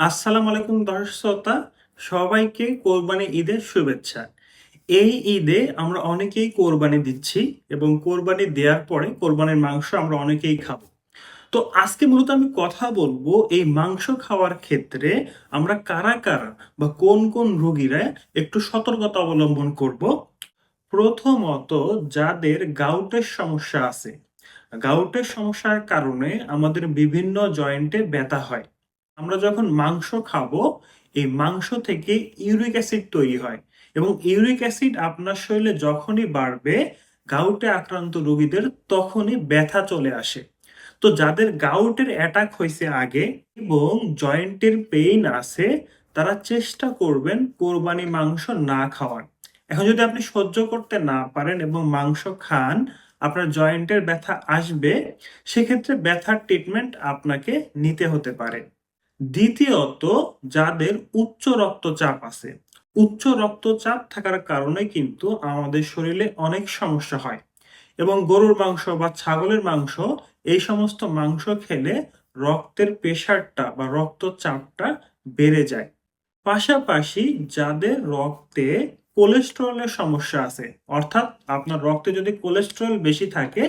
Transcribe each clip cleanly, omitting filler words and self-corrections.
আসসালামু আলাইকুম দর্শক শ্রোতা, সবাইকে কোরবানি ঈদের শুভেচ্ছা। এই ঈদে আমরা অনেকেই কোরবানি দিচ্ছি এবং কোরবানি দেওয়ার পরে কোরবানির মাংস আমরা অনেকেই খাবো। তো আজকে মূলত আমি কথা বলবো এই মাংস খাওয়ার ক্ষেত্রে আমরা কারা কারা বা কোন কোন রোগীরা একটু সতর্কতা অবলম্বন করব। প্রথমত, যাদের গাউটের সমস্যা আছে, গাউটের সমস্যার কারণে আমাদের বিভিন্ন জয়েন্টে ব্যথা হয়। আমরা যখন মাংস খাবো, এই মাংস থেকে ইউরিক অ্যাসিড তৈরি হয় এবং ইউরিক অ্যাসিড আপনার শরীরে যখনই বাড়বে, গাউটে আক্রান্ত রোগীদের তখনই ব্যথা চলে আসে। তো যাদের গাউটের অ্যাটাক হয়েছে আগে এবং জয়েন্টের পেইন আছে, তারা চেষ্টা করবেন কোরবানি মাংস না খাওয়ার। এখন যদি আপনি সহ্য করতে না পারেন এবং মাংস খান, আপনার জয়েন্টের ব্যথা আসবে, সেক্ষেত্রে ব্যথার ট্রিটমেন্ট আপনাকে নিতে হতে পারে। দ্বিতীয়ত, যাদের উচ্চ রক্তচাপ আছে, উচ্চ রক্তচাপ থাকার কারণে কিন্তু আমাদের শরীরে অনেক সমস্যা হয় এবং গরুর মাংস বা ছাগলের মাংস, এই সমস্ত মাংস খেলে রক্তের প্রেশারটা বা রক্তচাপটা বেড়ে যায়। পাশাপাশি যাদের রক্তে কোলেস্টেরলের সমস্যা আছে, অর্থাৎ আপনার রক্তে যদি কোলেস্টেরল বেশি থাকে,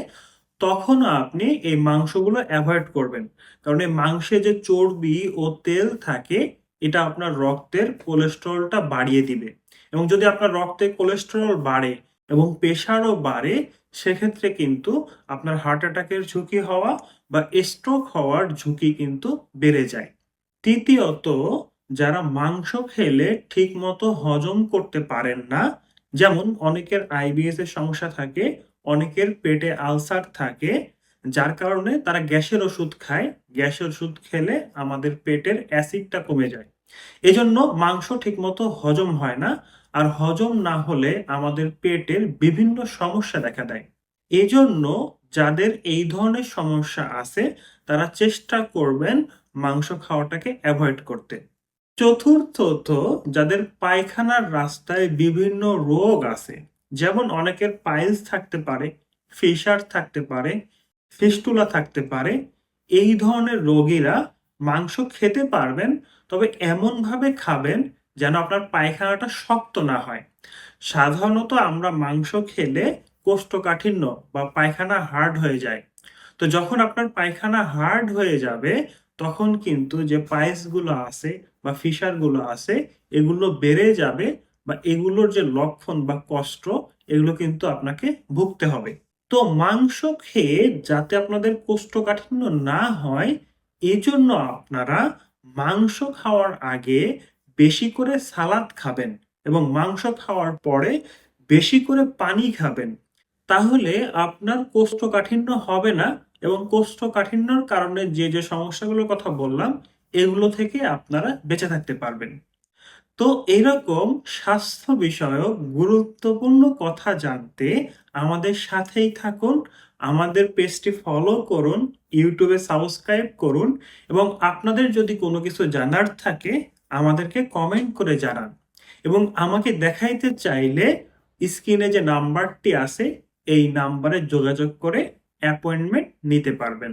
তখনও আপনি এই মাংসগুলো অ্যাভয়েড করবেন। কারণ এই মাংসে যে চর্বি ও তেল থাকে, এটা আপনার রক্তের কোলেস্টেরলটা বাড়িয়ে দিবে এবং যদি আপনার রক্তে কোলেস্টেরল বাড়ে এবং প্রেশারও বাড়ে, সেক্ষেত্রে কিন্তু আপনার হার্ট অ্যাটাকের ঝুঁকি হওয়া বা স্ট্রোক হওয়ার ঝুঁকি কিন্তু বেড়ে যায়। তৃতীয়ত, যারা মাংস খেলে ঠিকমতো হজম করতে পারেন না, যেমন অনেকের আইবিএস এর সমস্যা থাকে, অনেকের পেটে আলসার থাকে, যার কারণে তারা গ্যাসের ওষুধ খায়। গ্যাসের ওষুধ খেলে আমাদের পেটের অ্যাসিডটা কমে যায়। এজন্য মাংস ঠিকমতো হজম হয় না, আর হজম না হলে আমাদের পেটের বিভিন্ন সমস্যা দেখা দেয়। এজন্য যাদের এই ধরনের সমস্যা আছে, তারা চেষ্টা করবেন মাংস খাওয়াটাকে অ্যাভয়েড করতে। চতুর্থত, যাদের পায়খানার রাস্তায় বিভিন্ন রোগ আছে, যেমন অনেকের পাইলস থাকতে পারে, ফিশার থাকতে পারে, ফিস্টুলা থাকতে পারে, এই ধরনের রোগীরা মাংস খেতে পারবেন, তবে এমনভাবে খাবেন যেন আপনার পায়খানাটা শক্ত না হয়। সাধারণত আমরা মাংস খেলে কোষ্ঠকাঠিন্য বা পায়খানা হার্ড হয়ে যায়। তো যখন আপনার পায়খানা হার্ড হয়ে যাবে, তখন কিন্তু যে পাইলস গুলো আছে বা ফিশার গুলো আছে, এগুলো বেড়ে যাবে বা এগুলোর যে লক্ষণ বা কষ্ট, এগুলো কিন্তু আপনাকে ভুগতে হবে। তো মাংস খেয়ে যাতে আপনাদের কোষ্ঠকাঠিন্য না হয়, এজন্য আপনারা মাংস খাওয়ার আগে বেশি করে সালাদ খাবেন এবং মাংস খাওয়ার পরে বেশি করে পানি খাবেন। তাহলে আপনার কোষ্ঠকাঠিন্য হবে না এবং কোষ্ঠকাঠিন্যর কারণে যে যে সমস্যাগুলোর কথা বললাম, এগুলো থেকে আপনারা বেঁচে থাকতে পারবেন। তো এরকম স্বাস্থ্য বিষয়ক গুরুত্বপূর্ণ কথা জানতে আমাদের সাথেই থাকুন। আমাদের পেজটি ফলো করুন, ইউটিউবে সাবস্ক্রাইব করুন এবং আপনাদের যদি কোনো কিছু জানার থাকে, আমাদেরকে কমেন্ট করে জানান এবং আমাকে দেখাইতে চাইলে স্ক্রিনে যে নাম্বারটি আছে, এই নাম্বারে যোগাযোগ করে অ্যাপয়েন্টমেন্ট নিতে পারবেন।